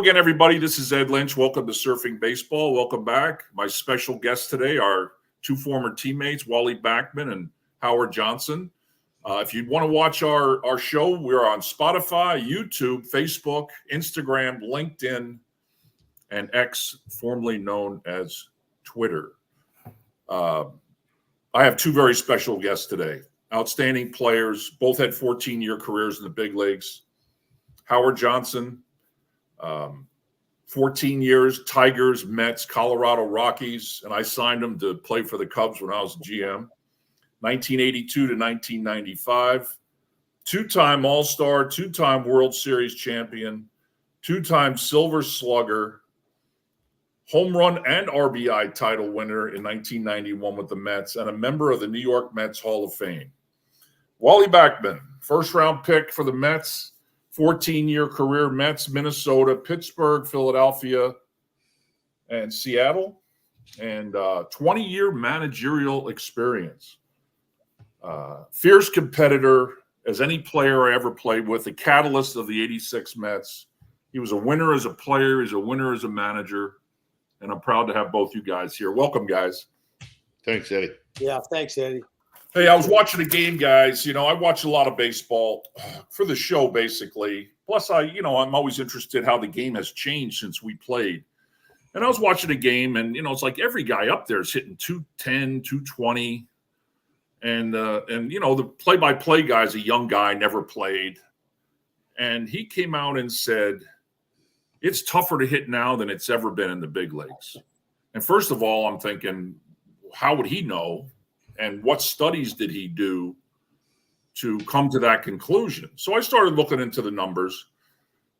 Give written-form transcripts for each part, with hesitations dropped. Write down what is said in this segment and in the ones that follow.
Again, everybody, this is Ed Lynch. Welcome to Surfing Baseball. Welcome back. My special guests today are two former teammates, Wally Backman and Howard Johnson. If you want to watch our show, we're on Spotify, YouTube, Facebook, Instagram, LinkedIn, and X, formerly known as Twitter. I have two very special guests today. Outstanding players, both had 14-year careers in the big leagues. Howard Johnson, 14 years, Tigers, Mets, Colorado Rockies, and I signed him to play for the Cubs when I was a GM. 1982 to 1995, two-time All-Star, two-time World Series champion, two-time Silver Slugger, home run and RBI title winner in 1991 with the Mets, and a member of the New York Mets Hall of Fame. Wally Backman, first-round pick for the Mets, 14-year career, Mets, Minnesota, Pittsburgh, Philadelphia, and Seattle, and 20-year managerial experience. Fierce competitor as any player I ever played with, the catalyst of the 86 Mets. He was a winner as a player, he's a winner as a manager, and I'm proud to have both you guys here. Welcome, guys. Thanks, Eddie. Yeah, thanks, Eddie. Hey, I was watching a game, guys. You know, I watch a lot of baseball for the show, basically. Plus, I'm always interested how the game has changed since we played. And I was watching a game, and, it's like every guy up there is hitting 210, 220. And the play-by-play guy is a young guy, never played. And he came out and said, it's tougher to hit now than it's ever been in the big leagues. And first of all, I'm thinking, how would he know? And what studies did he do to come to that conclusion? So I started looking into the numbers.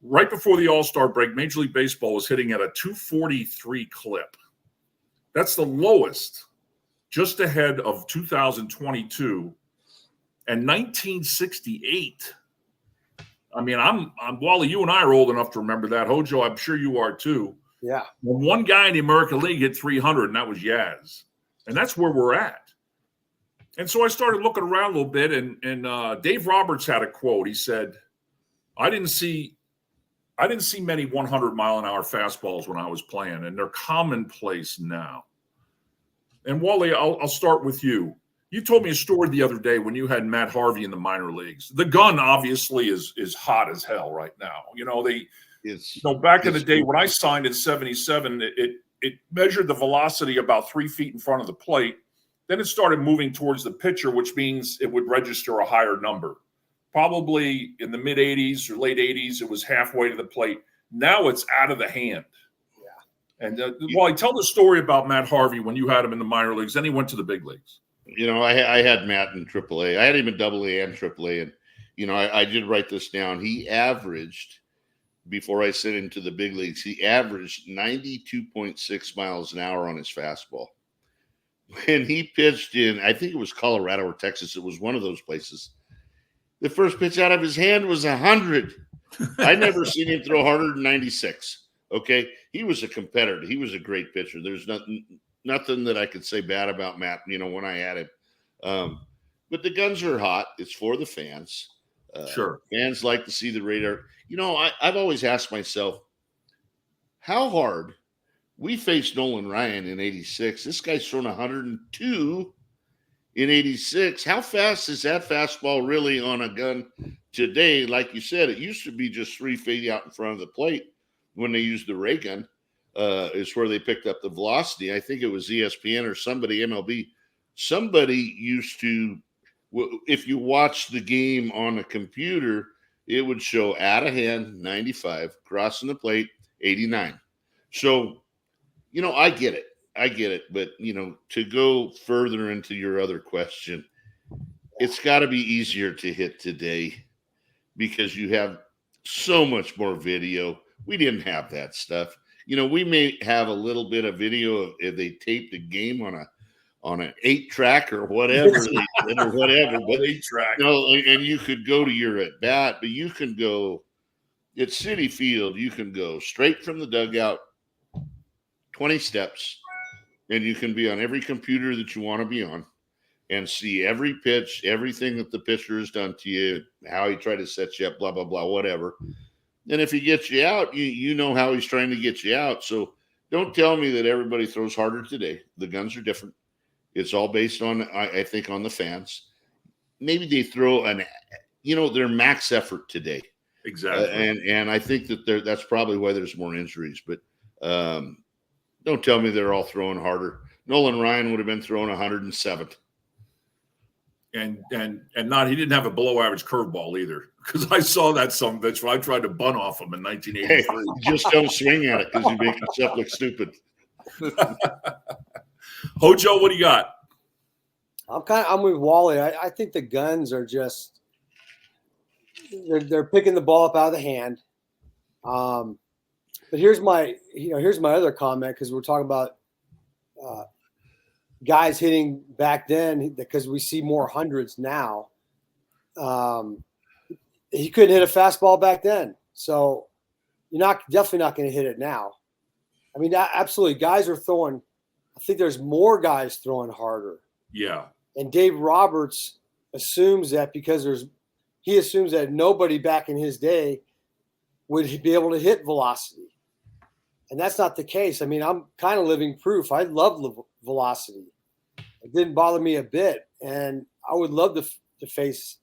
Right before the All-Star break, Major League Baseball was hitting at a 243 clip. That's the lowest, just ahead of 2022 and 1968. I mean, I'm Wally, you and I are old enough to remember that. Hojo, I'm sure you are too. Yeah. When one guy in the American League hit 300, and that was Yaz. And that's where we're at. And so I started looking around a little bit, and Dave Roberts had a quote. He said, I didn't see many 100-mile-an-hour fastballs when I was playing, and they're commonplace now. And Wally, I'll start with you. You told me a story the other day when you had Matt Harvey in the minor leagues. The gun obviously is hot as hell right now. Back in the day when I signed in 77, it measured the velocity about 3 feet in front of the plate. Then it started moving towards the pitcher, which means it would register a higher number. Probably in the mid-'80s or late '80s, it was halfway to the plate. Now it's out of the hand. Yeah. And Wally, tell the story about Matt Harvey when you had him in the minor leagues. Then he went to the big leagues. I had Matt in AAA. I had him in AA and AAA. And, I did write this down. He averaged, before I sent him to the big leagues, he averaged 92.6 miles an hour on his fastball. When he pitched in, I think it was Colorado or Texas, it was one of those places, the first pitch out of his hand was 100. I never seen him throw harder than 96. Okay. He was a competitor. He was a great pitcher. There's nothing that I could say bad about Matt, when I had him. But the guns are hot. It's for the fans. Sure. Fans like to see the radar. I've always asked myself, how hard we faced Nolan Ryan in 86. This guy's thrown 102 in 86. How fast is that fastball really on a gun today? Like you said, it used to be just 3 feet out in front of the plate when they used the ray gun. Is where they picked up the velocity. I think it was ESPN or somebody, MLB. Somebody used to, if you watch the game on a computer, it would show out of hand 95, crossing the plate 89. So, I get it. But, to go further into your other question, it's got to be easier to hit today because you have so much more video. We didn't have that stuff. We may have a little bit of video if they taped a game on an 8-track or whatever, but 8-track. And you could go to your at bat, but you can go at Citi Field. You can go straight from the dugout, 20 steps, and you can be on every computer that you want to be on and see every pitch, everything that the pitcher has done to you, how he tried to set you up, blah, blah, blah, whatever. And if he gets you out, you know how he's trying to get you out. So don't tell me that everybody throws harder today. The guns are different. It's all based on, I think, on the fans. Maybe they throw their max effort today. Exactly. And I think that that's probably why there's more injuries. But don't tell me they're all throwing harder. Nolan Ryan would have been throwing 107th. And not, he didn't have a below average curveball either, because I saw that that's why I tried to bunt off him in 1983. Hey, just don't swing at it because you make yourself look stupid. Hojo, what do you got? I'm with Wally. I think the guns are just they're picking the ball up out of the hand. But here's my other comment, because we're talking about guys hitting back then, because we see more hundreds now. He couldn't hit a fastball back then, so you're definitely not going to hit it now. I mean, absolutely, guys are throwing. I think there's more guys throwing harder. Yeah. And Dave Roberts assumes that he assumes that nobody back in his day would be able to hit velocity. And that's not the case. I mean, I'm kind of living proof. I love velocity. It didn't bother me a bit. And I would love to face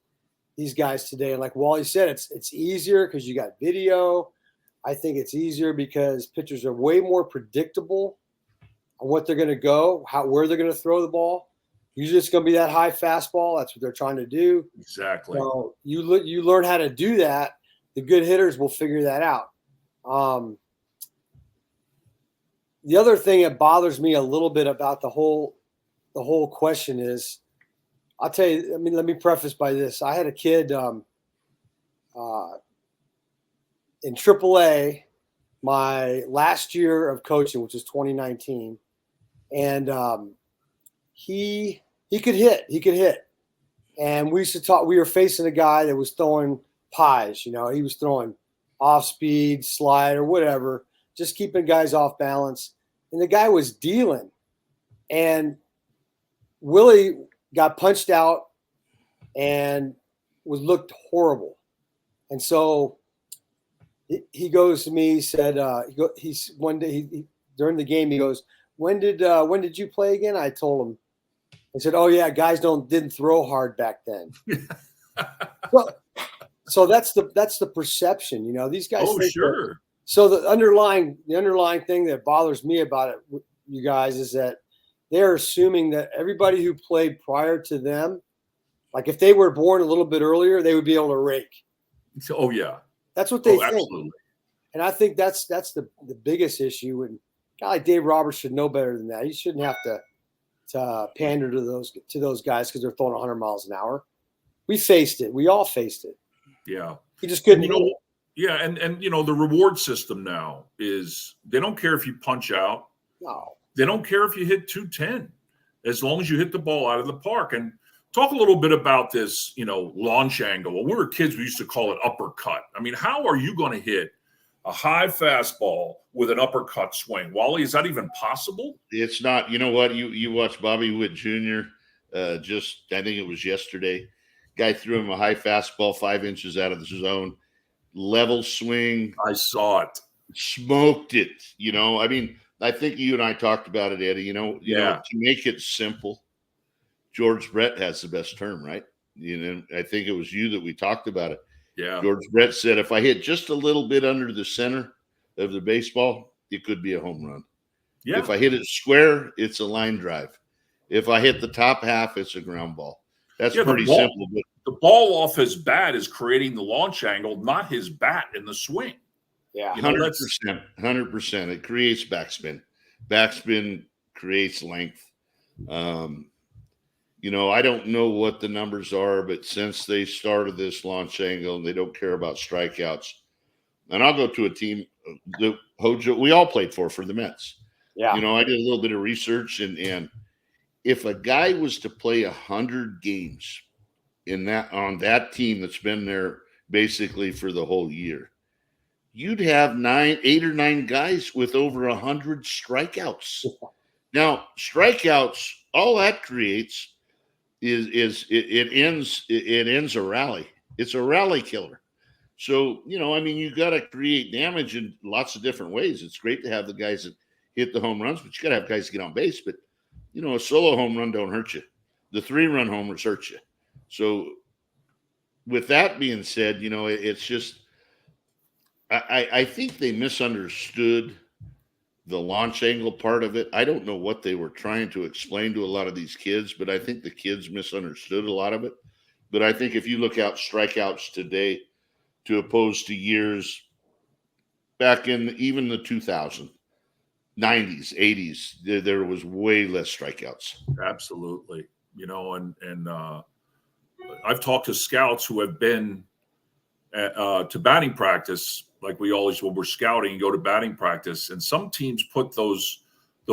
these guys today. And like Wally said, it's easier because you got video. I think it's easier because pitchers are way more predictable on what they're going to go, where they're going to throw the ball. Usually it's going to be that high fastball. That's what they're trying to do. Exactly. So you learn how to do that. The good hitters will figure that out. The other thing that bothers me a little bit about the whole question is, I'll tell you, I mean, let me preface by this. I had a kid in AAA my last year of coaching, which was 2019. And he could hit. He could hit. And we used to talk. We were facing a guy that was throwing pies. He was throwing off speed, slide, or whatever, just keeping guys off balance. And the guy was dealing. And Willie got punched out and looked horrible. And so he goes to me. He said, he's one day during the game, he goes, when did you play again? I told him. I said, oh yeah, guys didn't throw hard back then. So that's the perception, these guys. Oh, sure. So the underlying thing that bothers me about it, you guys, is that they're assuming that everybody who played prior to them, like if they were born a little bit earlier, they would be able to rake. Oh yeah. That's what they think. Absolutely. And I think that's the biggest issue. And a guy like Dave Roberts should know better than that. He shouldn't have to pander to those guys because they're throwing 100 miles an hour. We faced it. We all faced it. Yeah. He just couldn't. Yeah, and the reward system now is they don't care if you punch out. No. They don't care if you hit 210, as long as you hit the ball out of the park. And talk a little bit about this, launch angle. When we were kids, we used to call it uppercut. I mean, how are you going to hit a high fastball with an uppercut swing? Wally, is that even possible? It's not. You know what? You watch Bobby Witt Jr. I think it was yesterday. Guy threw him a high fastball 5 inches out of the zone. Level swing. I saw it. Smoked it. I mean, I think you and I talked about it, Eddie. To make it simple, George Brett has the best term, right? I think it was you that we talked about it. Yeah. George Brett said, if I hit just a little bit under the center of the baseball, it could be a home run. Yeah. If I hit it square, it's a line drive. If I hit the top half, it's a ground ball. That's pretty simple. But the ball off his bat is creating the launch angle, not his bat in the swing. Yeah, 100%. 100%. It creates backspin. Backspin creates length. I don't know what the numbers are, but since they started this launch angle, they don't care about strikeouts. And I'll go to a team that Hojo we all played for the Mets. Yeah. I did a little bit of research, and if a guy was to play 100 games on that team that's been there basically for the whole year, you'd have 8 or 9 guys with over 100 strikeouts. Now, strikeouts, all that creates is it ends a rally. It's a rally killer. So, I mean, you got to create damage in lots of different ways. It's great to have the guys that hit the home runs, but you got to have guys get on base. But, a solo home run don't hurt you. The 3-run homers hurt you. So with that being said, it's just, I think they misunderstood the launch angle part of it. I don't know what they were trying to explain to a lot of these kids, but I think the kids misunderstood a lot of it. But I think if you look out strikeouts today to oppose to years back in even the 2000s, 90s, 80s, there was way less strikeouts. Absolutely. And I've talked to scouts who have been to batting practice, like we always, when we're scouting, you go to batting practice, and some teams put those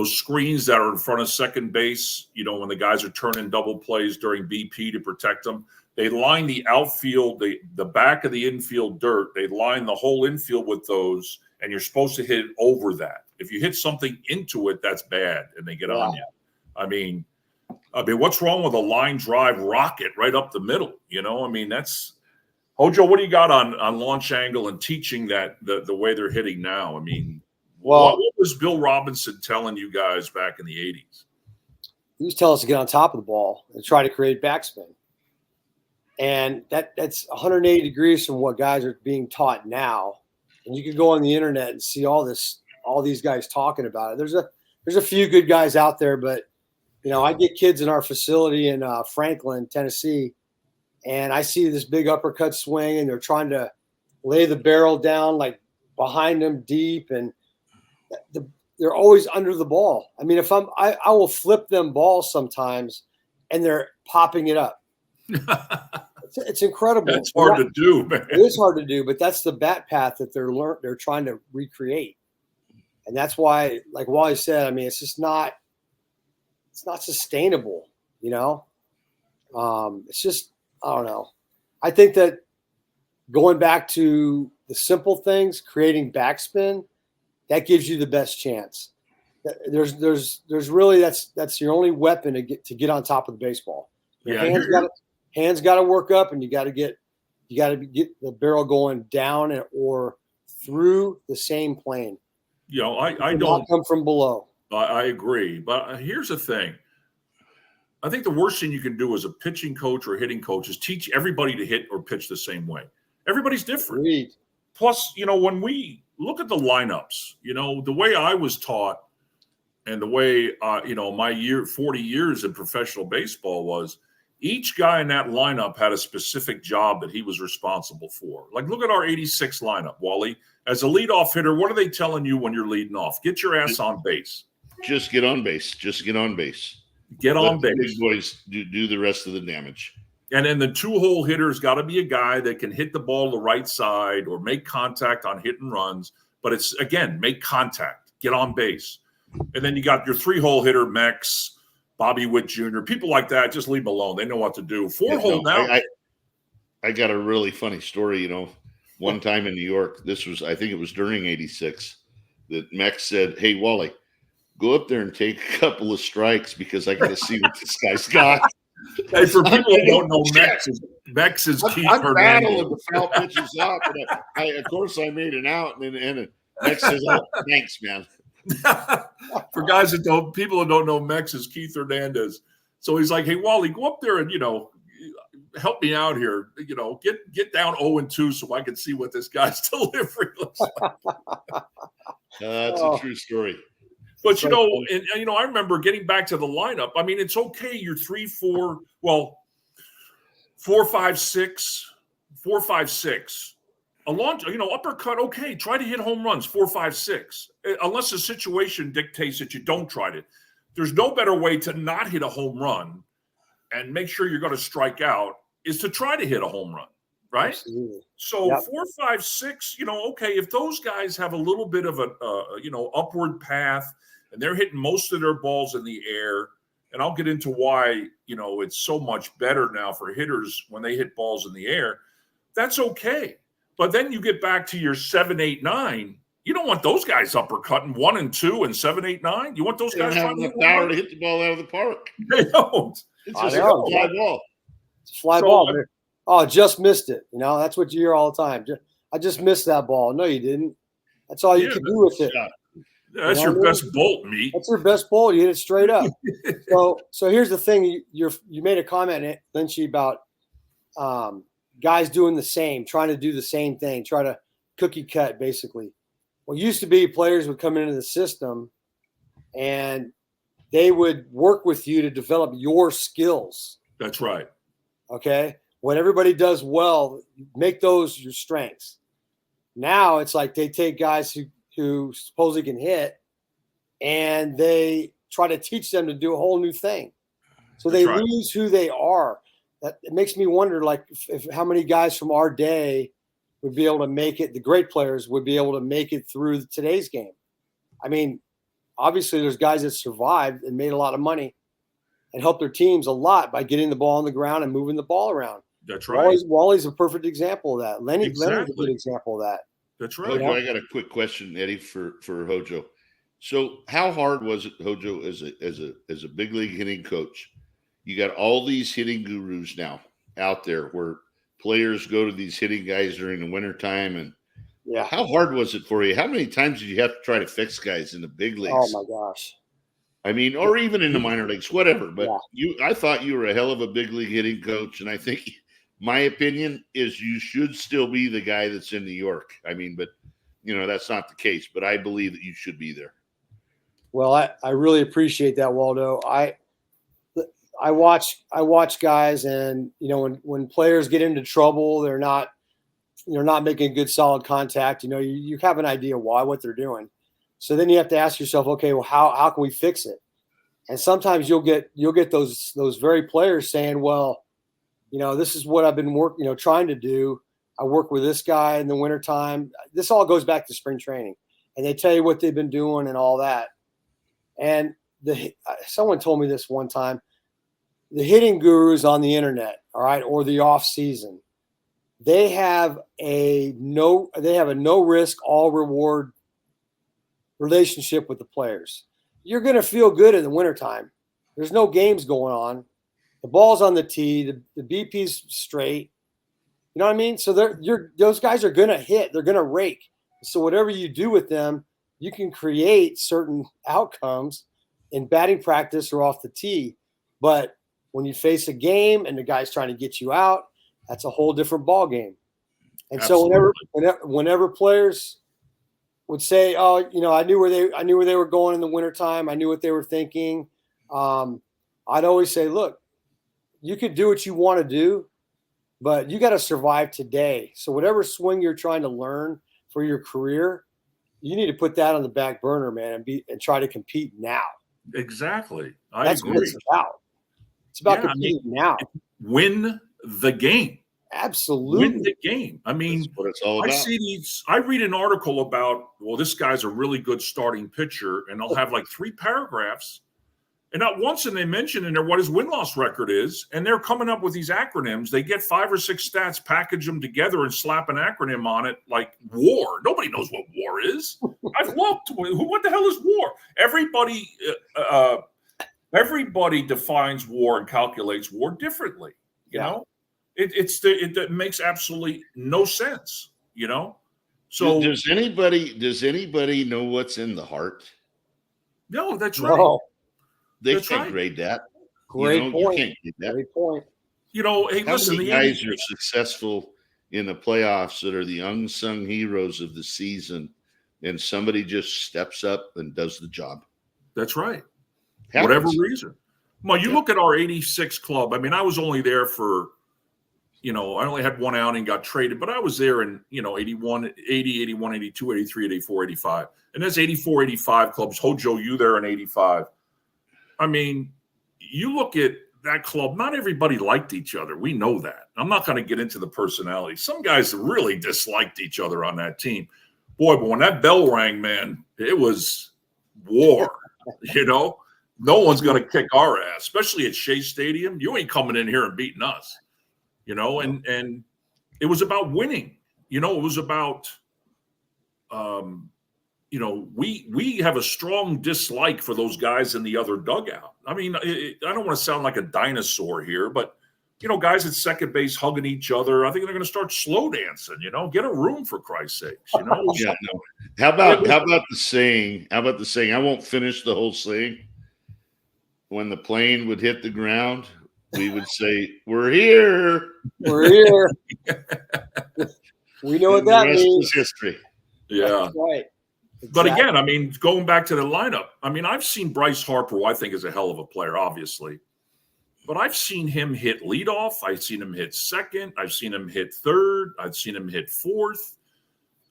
screens that are in front of second base, when the guys are turning double plays during BP to protect them. They line the outfield, the back of the infield dirt. They line the whole infield with those, and you're supposed to hit it over that. If you hit something into it, that's bad, and they get on you. I mean, what's wrong with a line drive rocket right up the middle? That's Hojo. What do you got on launch angle and teaching that the way they're hitting now? I mean, what was Bill Robinson telling you guys back in the 80s? He was telling us to get on top of the ball and try to create backspin. And that's 180 degrees from what guys are being taught now. And you can go on the internet and see all these guys talking about it. There's a few good guys out there, but I get kids in our facility in Franklin, Tennessee, and I see this big uppercut swing, and they're trying to lay the barrel down like behind them deep, and they're always under the ball. I mean, I will flip them balls sometimes, and they're popping it up. It's incredible. It's hard to do, man. It is hard to do, but that's the bat path that they're trying to recreate, and that's why, like Wally said, I mean, it's just not sustainable. It's just, I don't know. I think that going back to the simple things, creating backspin, that gives you the best chance. There's really that's your only weapon to get on top of the baseball. Your hands got to work up, and you got to get the barrel going down or through the same plane. I don't come from below. I agree, but here's the thing. I think the worst thing you can do as a pitching coach or hitting coach is teach everybody to hit or pitch the same way. Everybody's different. Agreed. Plus, when we look at the lineups, the way I was taught and the way, my 40 years in professional baseball was each guy in that lineup had a specific job that he was responsible for. Like, look at our 86 lineup, Wally. As a leadoff hitter, what are they telling you when you're leading off? Get your ass on base. Just get on base. Just get on base. Get on base. Big boys do the rest of the damage. And then the 2-hole hitter's got to be a guy that can hit the ball the right side or make contact on hit and runs. But it's, again, make contact. Get on base. And then you got your 3-hole hitter, Mex, Bobby Witt Jr., people like that. Just leave them alone. They know what to do. 4-hole now. I got a really funny story, one time in New York. I think it was during 86, that Mex said, "Hey, Wally, go up there and take a couple of strikes because I got to see what this guy's got." Hey, for people who don't know, Mex is Keith I'm Hernandez. battling the foul pitches up, and of course I made an out, and Mex says, "Oh, thanks, man." For people who don't know, Mex is Keith Hernandez. So he's like, "Hey, Wally, go up there and help me out here. Get down 0-2 so I can see what this guy's delivery looks like." That's a true story. But, I remember getting back to the lineup. I mean, it's okay. You're 3-4, 4-5-6, 4-5-6. A launch, uppercut, okay. Try to hit home runs, 4-5-6. Unless the situation dictates that you don't try to. There's no better way to not hit a home run and make sure you're going to strike out is to try to hit a home run, right? Absolutely. So 4-5-6, okay, if those guys have a little bit of upward path and they're hitting most of their balls in the air, and I'll get into why, it's so much better now for hitters when they hit balls in the air, that's okay. But then you get back to your 7, 8, 9. You don't want those guys uppercutting 1 and 2 and 7, 8, 9. You want those guys have enough power to hit the ball out of the park. They don't. It's just a fly ball. It's a fly ball. Oh, just missed it. That's what you hear all the time. I just missed that ball. No, you didn't. That's all you could do with it. That's your best bolt, meat. That's your best bolt. You hit it straight up. So here's the thing. You made a comment, Lynchy, about guys doing the same, trying to do the same thing, try to cookie cut, basically. Well, used to be players would come into the system and they would work with you to develop your skills. That's right. Okay. What everybody does well, make those your strengths. Now it's like they take guys who supposedly can hit and they try to teach them to do a whole new thing. So they lose who they are. It makes me wonder, like, if how many guys from our day would be able to make it, the great players would be able to make it through today's game. I mean, obviously there's guys that survived and made a lot of money and helped their teams a lot by getting the ball on the ground and moving the ball around. That's right. Wally's a perfect example of that. Leonard's a good example of that. That's right. Hojo, I got a quick question, Eddie, for Hojo. So how hard was it, Hojo, as a big league hitting coach? You got all these hitting gurus now out there where players go to these hitting guys during the wintertime. And how hard was it for you? How many times did you have to try to fix guys in the big leagues? Oh, my gosh. I mean, or even in the minor leagues, whatever. But I thought you were a hell of a big league hitting coach. And I think my opinion is you should still be the guy that's in New York. I mean, but, that's not the case. But I believe that you should be there. Well, I really appreciate that, Waldo. I watch guys, and when players get into trouble, they're not making good solid contact. You have an idea what they're doing. So then you have to ask yourself, okay, well, how can we fix it? And sometimes you'll get those very players saying, well, this is what I've been trying to do. I work with this guy in the wintertime. This all goes back to spring training, and they tell you what they've been doing and all that. And someone told me this one time. The hitting gurus on the internet, all right, or the off season, they have a no risk, all reward relationship with the players. You're going to feel good in the wintertime. There's no games going on. The ball's on the tee. The BP's straight. You know what I mean? So those guys are going to hit. They're going to rake. So whatever you do with them, you can create certain outcomes in batting practice or off the tee. But when you face a game and the guy's trying to get you out, that's a whole different ball game. And Absolutely. So whenever players would say, "Oh, I knew where they were going in the wintertime. I knew what they were thinking," I'd always say, "Look, you could do what you want to do, but you got to survive today. So whatever swing you're trying to learn for your career, you need to put that on the back burner, man, and try to compete now." Exactly. That's agree. what it's about. It's about competing now. Win the game. Absolutely. Win the game. I mean, that's what it's all about. I read an article about, well, this guy's a really good starting pitcher, and they'll have like 3 paragraphs. And not once and they mention in there what his win-loss record is, and they're coming up with these acronyms. They get 5 or 6 stats, package them together, and slap an acronym on it like WAR. Nobody knows what WAR is. I've looked. What the hell is WAR? Everybody defines WAR and calculates WAR differently. You know, it makes absolutely no sense. So does anybody know what's in the heart? No, that's right. No. They can't grade that. Great point. You can't grade that. Great point. Hey, How listen, many guys are successful in the playoffs that are the unsung heroes of the season, and somebody just steps up and does the job? That's right. Happens. Whatever reason. Well, you look at our 86 club. I mean, I was only there for, I only had one outing, got traded, but I was there in, 81, 80, 81, 82, 83, 84, 85. And there's 84, 85 clubs. Hojo, you there in 85. I mean, you look at that club, not everybody liked each other. We know that. I'm not going to get into the personality. Some guys really disliked each other on that team. Boy, but when that bell rang, man, it was war, No one's going to kick our ass, especially at Shea Stadium. You ain't coming in here and beating us, and it was about winning. It was about, we have a strong dislike for those guys in the other dugout. I mean, I don't want to sound like a dinosaur here, but guys at second base hugging each other. I think they're going to start slow dancing. Get a room for Christ's sakes. Yeah, no. How about the saying? How about the saying? I won't finish the whole saying. When the plane would hit the ground, we would say, "We're here. We're here." We know what that means. History. Yeah, that's right. Exactly. But again, going back to the lineup, I've seen Bryce Harper, who I think is a hell of a player, obviously. But I've seen him hit leadoff. I've seen him hit second. I've seen him hit third. I've seen him hit fourth.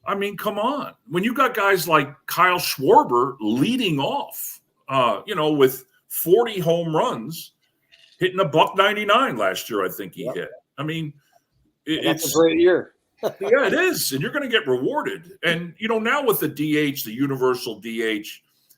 Come on. When you got guys like Kyle Schwarber leading off, with 40 home runs, hitting a $199 last year, I think he hit. It's a great year. Yeah, it is. And you're going to get rewarded. And, now with the DH, the universal DH,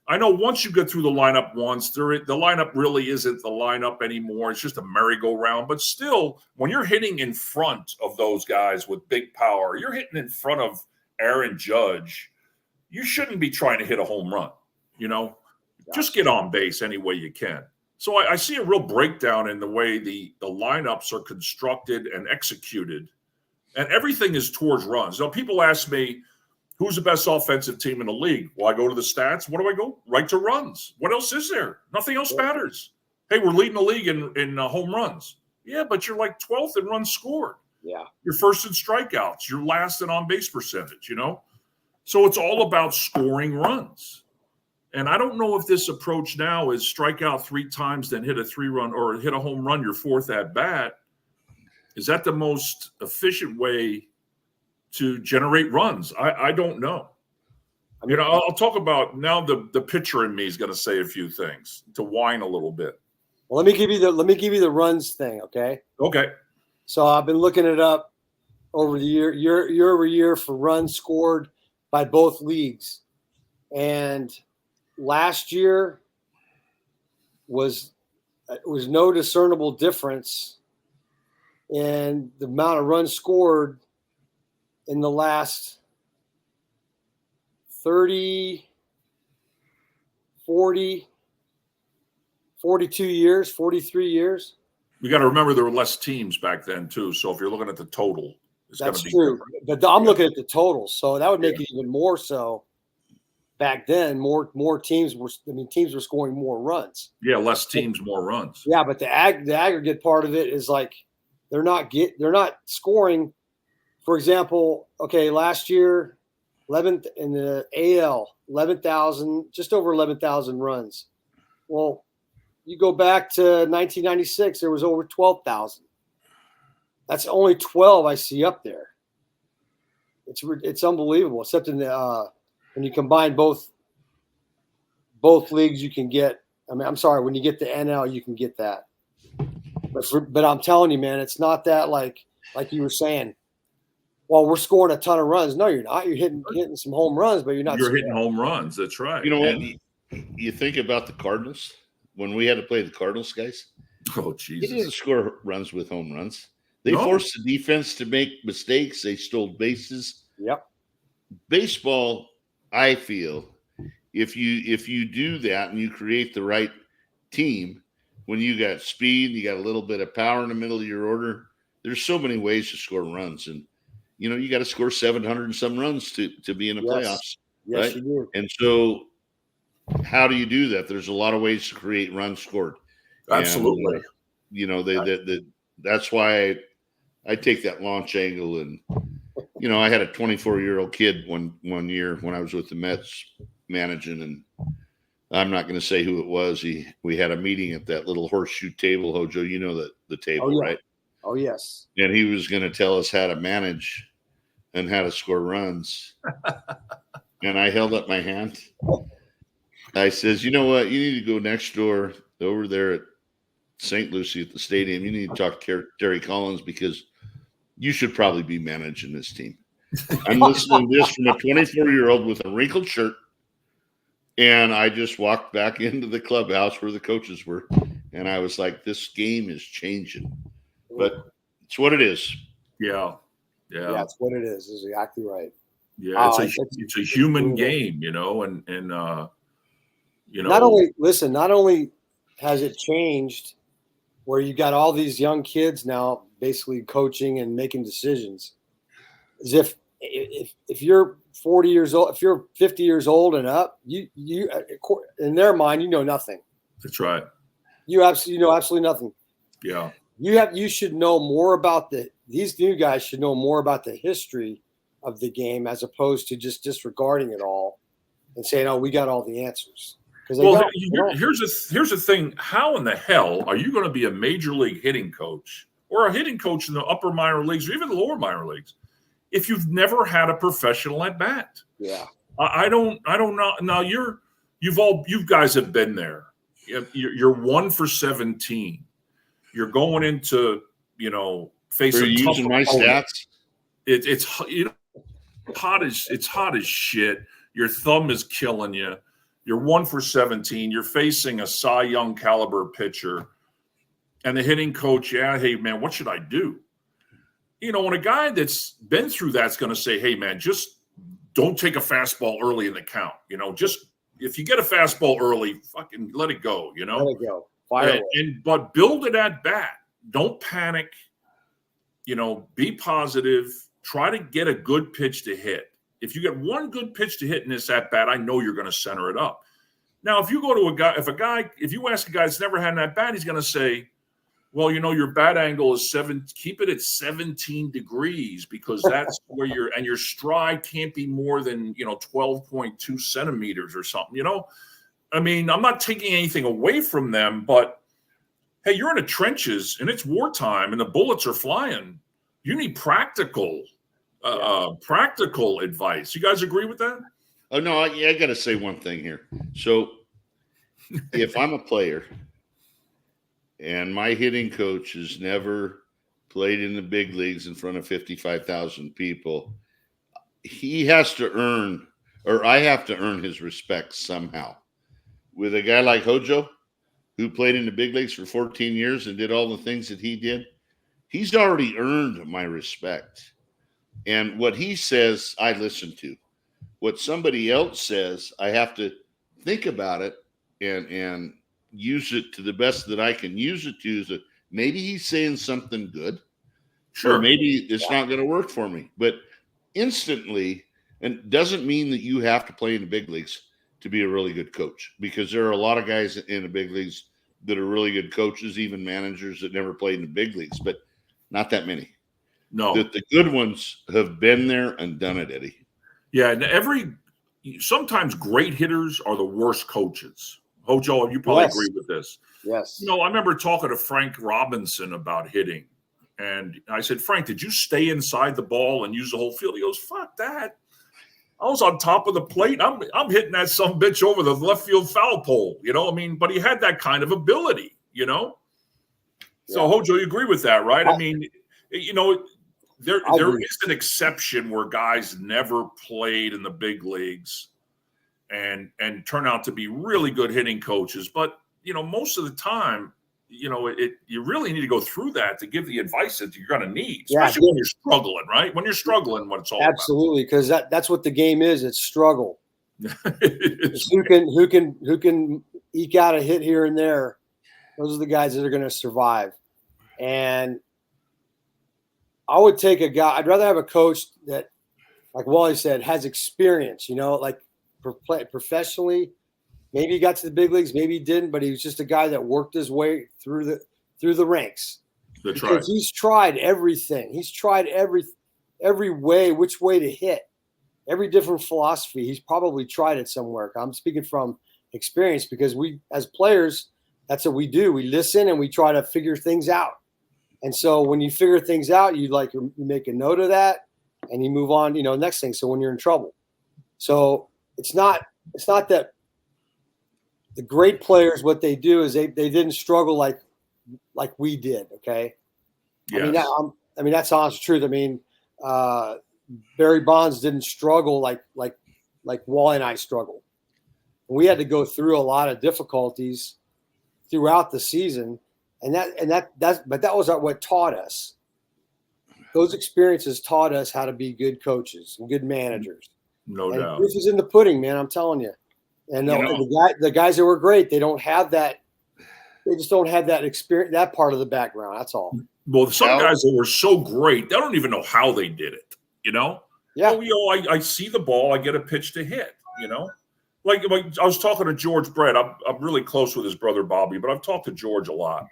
I know once you get through the lineup once, the lineup really isn't the lineup anymore. It's just a merry-go-round. But still, when you're hitting in front of those guys with big power, you're hitting in front of Aaron Judge, you shouldn't be trying to hit a home run, Just get on base any way you can. So I see a real breakdown in the way the lineups are constructed and executed. And everything is towards runs. People ask me, who's the best offensive team in the league? Well, I go to the stats. What do I go? Right to runs. What else is there? Nothing else matters. Hey, we're leading the league in home runs. Yeah, but you're like 12th in runs scored. Yeah. You're first in strikeouts. You're last in on-base percentage, So it's all about scoring runs. And I don't know if this approach now is strike out 3 times, then hit a 3-run or hit a home run your 4th at bat. Is that the most efficient way to generate runs? I don't know. I'll talk about now. The pitcher in me is going to say a few things to whine a little bit. Well, let me give you the runs thing, okay? Okay. So I've been looking it up over the year over year for runs scored by both leagues, and last year was no discernible difference in the amount of runs scored in the last 30, 40, 42 years, 43 years. You got to remember there were less teams back then too. So if you're looking at the total, it's that's be true. different. But I'm looking at the total, so that would make it even more so. Back then, more teams were. Teams were scoring more runs. Yeah, less teams, more runs. Yeah, but the aggregate part of it is like they're not scoring. For example, okay, last year, 11th in the AL, 11,000, just over 11,000 runs. Well, you go back to 1996, there was over 12,000. That's only 12 I see up there. It's unbelievable. Except in the when you combine both leagues, you can get. I'm sorry, when you get the NL, you can get that. But I'm telling you, man, it's not that like you were saying. Well, we're scoring a ton of runs. No, you're not. You're hitting some home runs, but you're not. You're hitting home runs. That's right. You know what? You think about the Cardinals when we had to play the Cardinals, guys. Oh, Jesus! They didn't score runs with home runs. They forced the defense to make mistakes. They stole bases. Yep. Baseball, I feel, if you do that and you create the right team, when you got speed, you got a little bit of power in the middle of your order. There's so many ways to score runs, and you got to score 700 and some runs to be in the playoffs. Yes, right? you do. And so, how do you do that? There's a lot of ways to create runs scored. Absolutely. And, that's why I take that launch angle. And I had a 24-year-old kid one year when I was with the Mets managing, and I'm not going to say who it was. We had a meeting at that little horseshoe table, Hojo. You know the table, right? Oh, yes. And he was going to tell us how to manage and how to score runs. And I held up my hand. I says, you know what? You need to go next door over there at St. Lucie at the stadium. You need to talk to Terry Collins because you should probably be managing this team. I'm listening to this from a 24-year-old with a wrinkled shirt. And I just walked back into the clubhouse where the coaches were. And I was like, this game is changing. But it's what it is. Yeah. That's what it is. Is exactly right. Yeah, it's a human game, and Not only has it changed, where you got all these young kids now basically coaching and making decisions. As if you're 40 years old, if you're 50 years old and up, you in their mind, you know nothing. That's right. You know absolutely nothing. Yeah. You should know more about these new guys should know more about the history of the game as opposed to just disregarding it all and saying, "Oh, we got all the answers." Well, here's the thing: how in the hell are you going to be a major league hitting coach or a hitting coach in the upper minor leagues or even the lower minor leagues if you've never had a professional at bat? Yeah, I don't know. Now you guys have been there. You're 1 for 17. You're going into facing using my stats. It's hot as shit. Your thumb is killing you. You're 1 for 17. You're facing a Cy Young caliber pitcher, and the hitting coach, hey man, what should I do? When a guy that's been through that's going to say, hey man, just don't take a fastball early in the count. Just if you get a fastball early, fucking let it go. Let it go. Fire away. But build it at bat. Don't panic. Be positive. Try to get a good pitch to hit. If you get one good pitch to hit in this at bat, I know you're going to center it up. Now, if you go to if you ask a guy that's never had an at bat, he's going to say, well, your bat angle is 7. Keep it at 17 degrees because that's where your stride can't be more than 12.2 centimeters or something. I mean, I'm not taking anything away from them, but hey, you're in the trenches and it's wartime and the bullets are flying. You need practical advice. You guys agree with that? Oh no, I got to say one thing here. So, if I'm a player and my hitting coach has never played in the big leagues in front of 55,000 people, he has to earn, or I have to earn his respect somehow. With a guy like Hojo, who played in the big leagues for 14 years and did all the things that he did, he's already earned my respect. And what he says, I listen to. What somebody else says, I have to think about it and use it to the best that I can use it to. So maybe he's saying something good. Sure. Or maybe it's not going to work for me. But instantly, and doesn't mean that you have to play in the big leagues to be a really good coach, because there are a lot of guys in the big leagues that are really good coaches, even managers that never played in the big leagues, but not that many. No. The good ones have been there and done it, Eddie. Yeah, and sometimes great hitters are the worst coaches. Hojo, you probably agree with this. Yes. I remember talking to Frank Robinson about hitting, and I said, Frank, did you stay inside the ball and use the whole field? He goes, fuck that. I was on top of the plate. I'm hitting that sumbitch over the left field foul pole, but he had that kind of ability, So, Hojo, you agree with that, right? I mean, there is an exception where guys never played in the big leagues and turn out to be really good hitting coaches. But, most of the time, you really need to go through that to give the advice that you're going to need, especially when you're struggling, right? When you're struggling, what it's all absolutely, because that's what the game is. It's struggle. It's who can eke out a hit here and there. Those are the guys that are going to survive. And I would take a guy. I'd rather have a coach that, like Wally said, has experience. Like professionally. Maybe he got to the big leagues, maybe he didn't, but he was just a guy that worked his way through the ranks. That's right. He's tried everything. He's tried every way, which way to hit, every different philosophy. He's probably tried it somewhere. I'm speaking from experience because we, as players, that's what we do. We listen and we try to figure things out. And so when you figure things out, you make a note of that and you move on, next thing. So when you're in trouble. So it's not that the great players, what they do is they didn't struggle like we did. Okay. Yes. I mean, that's honest truth. I mean, Barry Bonds didn't struggle like Wally and I struggled. We had to go through a lot of difficulties throughout the season. But that was what taught us. Those experiences taught us how to be good coaches and good managers. No doubt. Proof is in the pudding, man. I'm telling you. And the guys that were great, they don't have that They just don't have that experience, that part of the background. That's all. Well, some guys that were so great, they don't even know how they did it. Yeah. I see the ball, I get a pitch to hit. Like I was talking to George Brett. I'm really close with his brother Bobby, but I've talked to George a lot.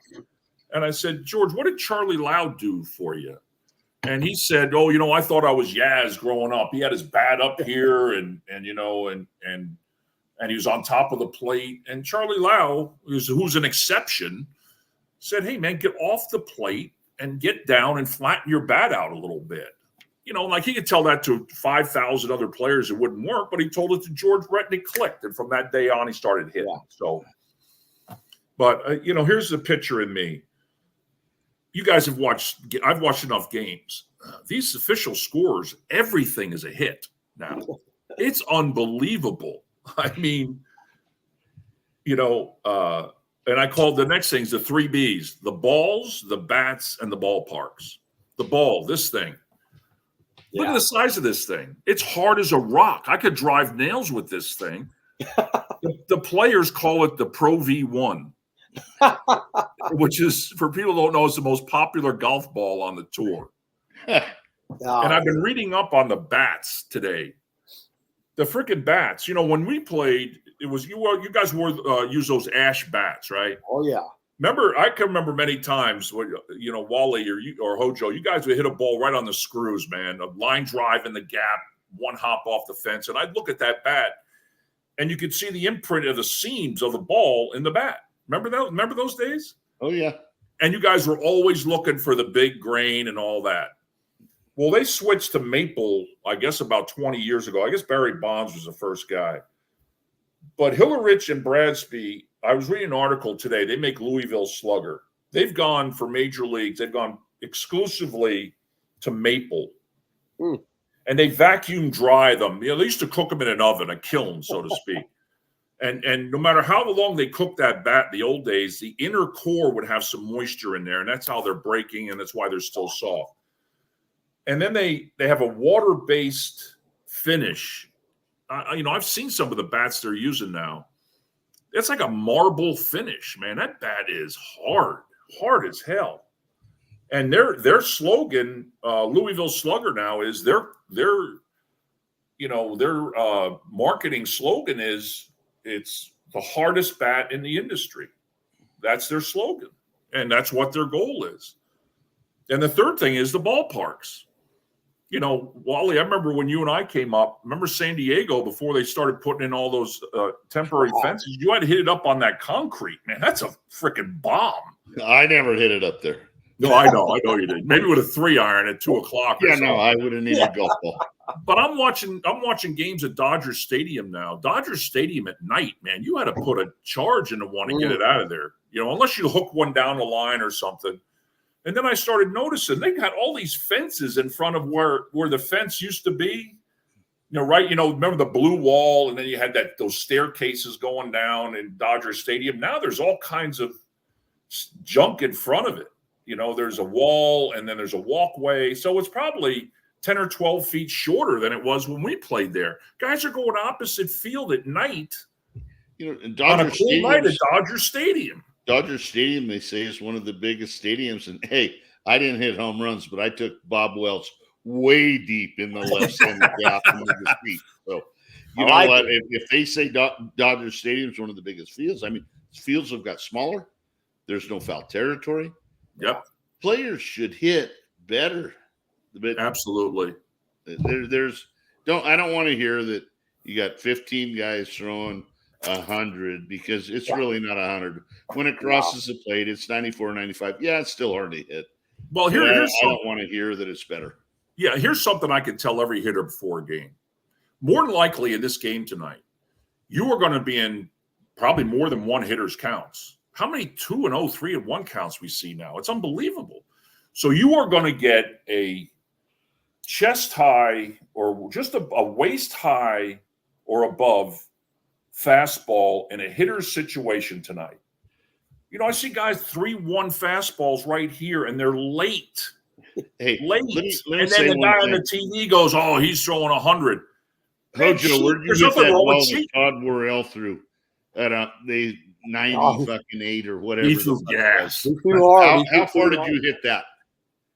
And I said, George, what did Charlie Lau do for you? And he said, I thought I was Yaz growing up. He had his bat up here and he was on top of the plate. And Charlie Lau, who's an exception, said, hey, man, get off the plate and get down and flatten your bat out a little bit. Like he could tell that to 5,000 other players, it wouldn't work, but he told it to George Brett and it clicked. And from that day on, he started hitting. Yeah. So, but, here's the pitcher in me. You guys I've watched enough games. These official scores, everything is a hit now. It's unbelievable. I mean, and I called the next things the 3 Bs, the balls, the bats, and the ballparks. The ball, this thing. Look at the size of this thing. It's hard as a rock. I could drive nails with this thing. The players call it the Pro V1. Which is, for people who don't know, it's the most popular golf ball on the tour. And I've been reading up on the bats today. The freaking bats. When we played, it was you guys use those ash bats, right? Oh yeah. I can remember many times when Wally or Hojo, you guys would hit a ball right on the screws, man. A line drive in the gap, one hop off the fence, and I'd look at that bat, and you could see the imprint of the seams of the ball in the bat. Remember that? Remember those days? Oh, yeah. And you guys were always looking for the big grain and all that. Well, they switched to maple, I guess, about 20 years ago. I guess Barry Bonds was the first guy. But Hillerich and Bradsby, I was reading an article today. They make Louisville Slugger. They've gone for major leagues. They've gone exclusively to maple. And they vacuum dry them. They used to cook them in an oven, a kiln, so to speak. And no matter how long they cooked that bat in the old days, the inner core would have some moisture in there, and that's how they're breaking, and that's why they're still soft. And then they have a water-based finish. I've seen some of the bats they're using now. It's like a marble finish, man. That bat is hard as hell. And their slogan, Louisville Slugger now, is their marketing slogan is, it's the hardest bat in the industry. That's their slogan. And that's what their goal is. And the third thing is the ballparks. Wally, I remember when you and I came up, remember San Diego, before they started putting in all those temporary fences, you had to hit it up on that concrete, man. That's a freaking bomb. I never hit it up there. No, I know you did. Maybe with a 3-iron at 2 o'clock. Yeah, no, I would have needed a golf ball. But I'm watching games at Dodger Stadium now. Dodger Stadium at night, man, you had to put a charge into one to get it out of there. Unless you hook one down the line or something. And then I started noticing they got all these fences in front of where the fence used to be. Right? Remember the blue wall, and then you had those staircases going down in Dodger Stadium. Now there's all kinds of junk in front of it. There's a wall, and then there's a walkway. So it's probably 10 or 12 feet shorter than it was when we played there. Guys are going opposite field at night. On a cool night at Dodger Stadium. Dodger Stadium, they say, is one of the biggest stadiums. And, hey, I didn't hit home runs, but I took Bob Welch way deep in the left side of the gap into the feet. So, you know what? If they say Dodger Stadium is one of the biggest fields, I mean, fields have got smaller. There's no foul territory. Yep. Players should hit better. But absolutely. I don't want to hear that you got 15 guys throwing 100, because it's really not 100. When it crosses the plate, it's 94, 95. Yeah, it's still hard to hit. Well, I don't want to hear that it's better. Yeah, here's something I can tell every hitter before a game. More than likely in this game tonight, you are going to be in probably more than one hitter's counts. How many 2-0, 3-1 counts we see now? It's unbelievable. So you are going to get a chest high or just a waist high or above fastball in a hitter's situation tonight. I see guys 3-1 fastballs right here, and they're late. Hey, late. Let me and then the guy on the TV goes, "Oh, he's throwing 100." Hojo, where did you get that ball that Todd Worrell threw? 98 or whatever. He threw gas. He threw hard. How far did you hit that?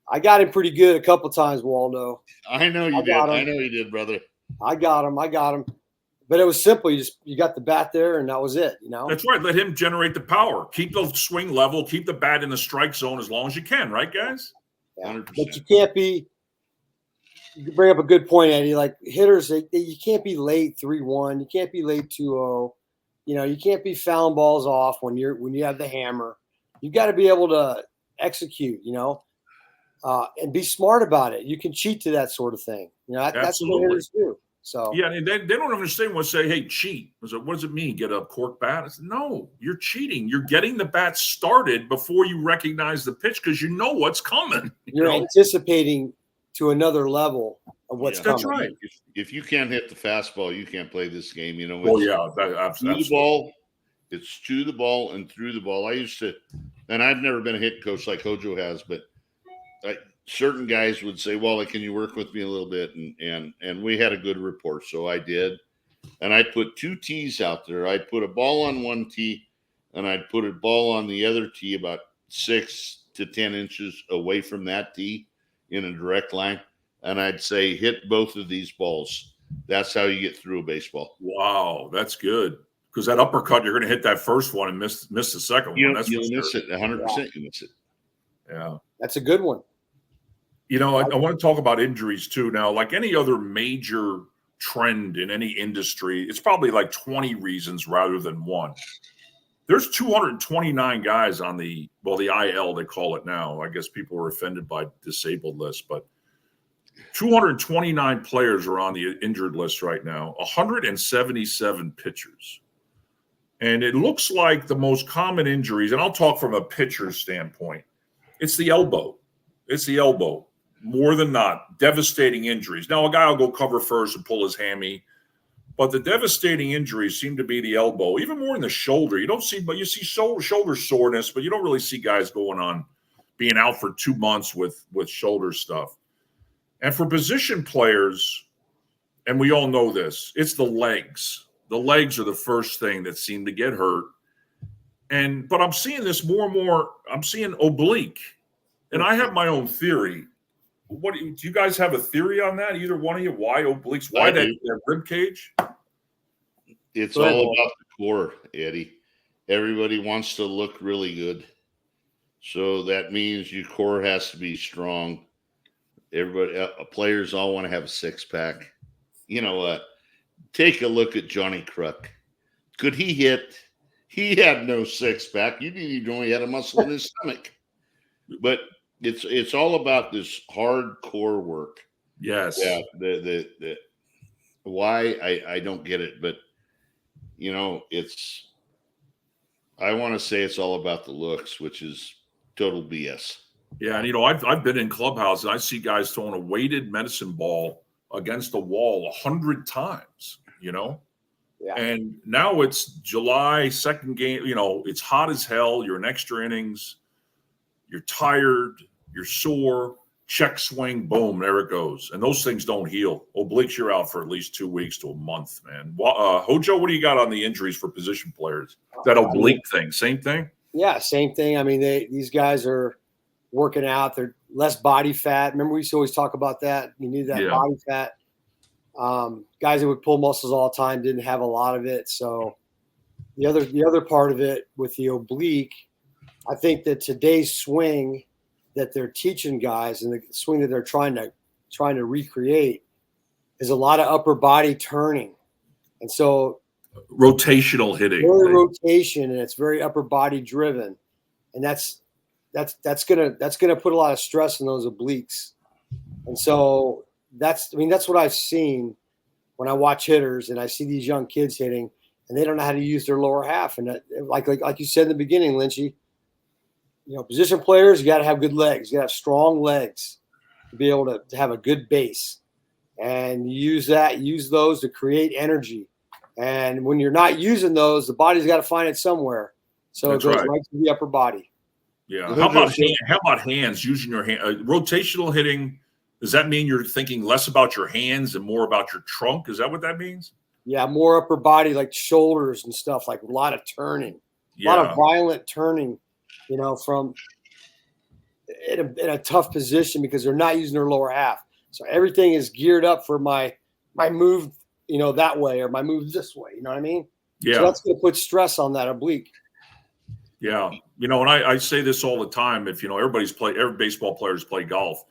I got him pretty good a couple times, Waldo. I know you did. I know you did, brother. I got him. But it was simple. You got the bat there, and that was it. That's right. Let him generate the power. Keep the swing level. Keep the bat in the strike zone as long as you can. Right, guys? Yeah. But you can't be. You bring up a good point, Eddie. Like hitters, you can't be late 3-1. You can't be late 2-0. You can't be fouling balls off when you have the hammer. You got to be able to execute. And be smart about it. You can cheat to that sort of thing. That's what hitters do. So yeah, and they don't understand when say, "Hey, cheat." I said, "What does it mean? Get a cork bat?" I said, "No, you're cheating. You're getting the bat started before you recognize the pitch because you know what's coming. You're anticipating to another level of what's coming." That's right. If you can't hit the fastball, you can't play this game. Absolutely. The ball. It's to the ball and through the ball. I used to, and I've never been a hit coach like Hojo has, but certain guys would say, "Well, can you work with me a little bit?" And we had a good rapport, so I did. And I'd put 2 tees out there. I'd put a ball on one tee, and I'd put a ball on the other tee about 6 to 10 inches away from that tee in a direct line. And I'd say, hit both of these balls. That's how you get through a baseball. Wow, that's good. Because that uppercut, you're going to hit that first one and miss the second one. That's you'll miss it 100%. You miss it. Yeah, that's a good one. I want to talk about injuries too. Now, like any other major trend in any industry, it's probably like 20 reasons rather than one. There's 229 guys on the IL, they call it now. I guess people are offended by disabled list, but 229 players are on the injured list right now, 177 pitchers. And it looks like the most common injuries, and I'll talk from a pitcher's standpoint, it's the elbow. It's the elbow. More than not, devastating injuries. Now, a guy will go cover first and pull his hammy, but the devastating injuries seem to be the elbow, even more in the shoulder. You see shoulder soreness, but you don't really see guys being out for 2 months with shoulder stuff. And for position players, and we all know this, it's the legs. The legs are the first thing that seem to get hurt. But I'm seeing this more and more. I'm seeing oblique, and I have my own theory. Do you guys have a theory on that? Either one of you? Why obliques? Why that rib cage? It's all about the core, Eddie. Everybody wants to look really good. So that means your core has to be strong. Players all want to have a 6-pack. You know what? Take a look at Johnny Kruk. Could he hit? He had no 6-pack. You didn't even know he had a muscle in his stomach. But it's all about this hardcore work. Yes. Yeah. The why I don't get it, but I want to say it's all about the looks, which is total BS. Yeah, and I've been in clubhouses and I see guys throwing a weighted medicine ball against the wall 100 times. Yeah. And now it's July, second game. It's hot as hell. You're in extra innings. You're tired. You're sore. Check swing. Boom. There it goes. And those things don't heal. Obliques, you're out for at least 2 weeks to a month, man. Hojo, what do you got on the injuries for position players? That oblique thing. Same thing? Yeah, same thing. I mean, these guys are working out. They're less body fat. Remember, we used to always talk about that. You need that body fat. Guys that would pull muscles all the time didn't have a lot of it. So the other part of it with the oblique, I think that today's swing that they're teaching guys and the swing that they're trying to recreate is a lot of upper body turning. And so rotational hitting. Very rotation, and it's very upper body driven. And that's gonna put a lot of stress on those obliques. And so that's what I've seen when I watch hitters and I see these young kids hitting and they don't know how to use their lower half. And that, like you said in the beginning, Lynchy, position players, you got to have good legs. You got to have strong legs to be able to have a good base, and use those to create energy. And when you're not using those, the body's got to find it somewhere. So it goes right to the upper body. Yeah. How about hands? Using your hand, rotational hitting. Does that mean you're thinking less about your hands and more about your trunk? Is that what that means? Yeah, more upper body, like shoulders and stuff, like a lot of turning. A lot of violent turning, from in a tough position because they're not using their lower half. So everything is geared up for my move, that way, or my move this way. You know what I mean? Yeah. So that's going to put stress on that oblique. Yeah. And I say this all the time. If, every baseball players play golf,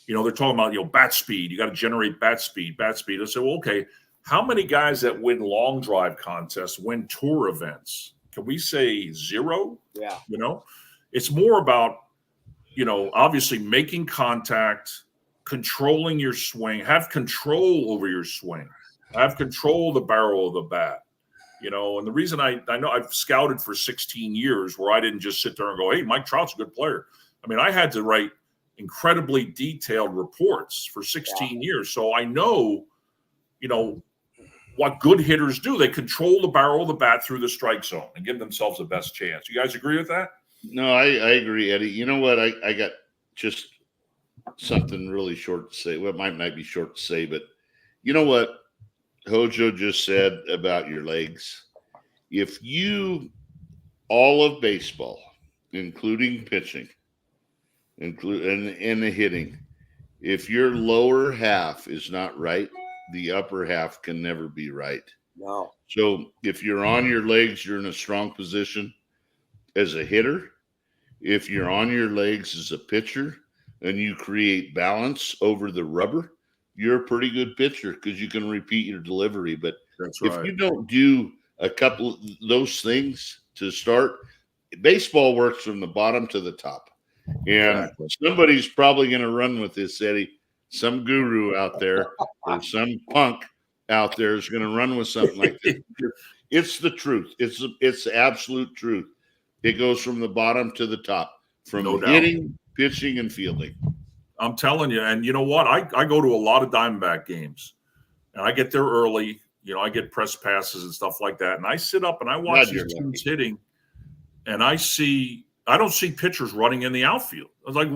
they're talking about, bat speed. You got to generate bat speed. I say, well, okay, how many guys that win long drive contests win tour events? Can we say 0? Yeah. It's more about, obviously making contact, controlling your swing, have control over your swing, have control of the barrel of the bat. And the reason I know I've scouted for 16 years where I didn't just sit there and go, hey, Mike Trout's a good player. I mean, I had to write incredibly detailed reports for 16 years. So I know, what good hitters do. They control the barrel of the bat through the strike zone and give themselves the best chance. You guys agree with that? No, I agree, Eddie. You know what? I got just something really short to say. Well, it might not be short to say, but you know what Hojo just said about your legs? If all of baseball, including pitching, and the hitting, if your lower half is not right, the upper half can never be right. No. So if you're on your legs, you're in a strong position as a hitter. If you're on your legs as a pitcher and you create balance over the rubber, you're a pretty good pitcher because you can repeat your delivery. But if you don't do a couple of those things to start, baseball works from the bottom to the top. And somebody's probably going to run with this, Eddie. Some guru out there or some punk out there is going to run with something like this. It's the truth. It's the absolute truth. It goes from the bottom to the top, from hitting, pitching, and fielding. I'm telling you. And you know what? I go to a lot of Diamondback games, and I get there early. I get press passes and stuff like that. And I sit up and I watch these teams hitting, and I don't see pitchers running in the outfield. I was like,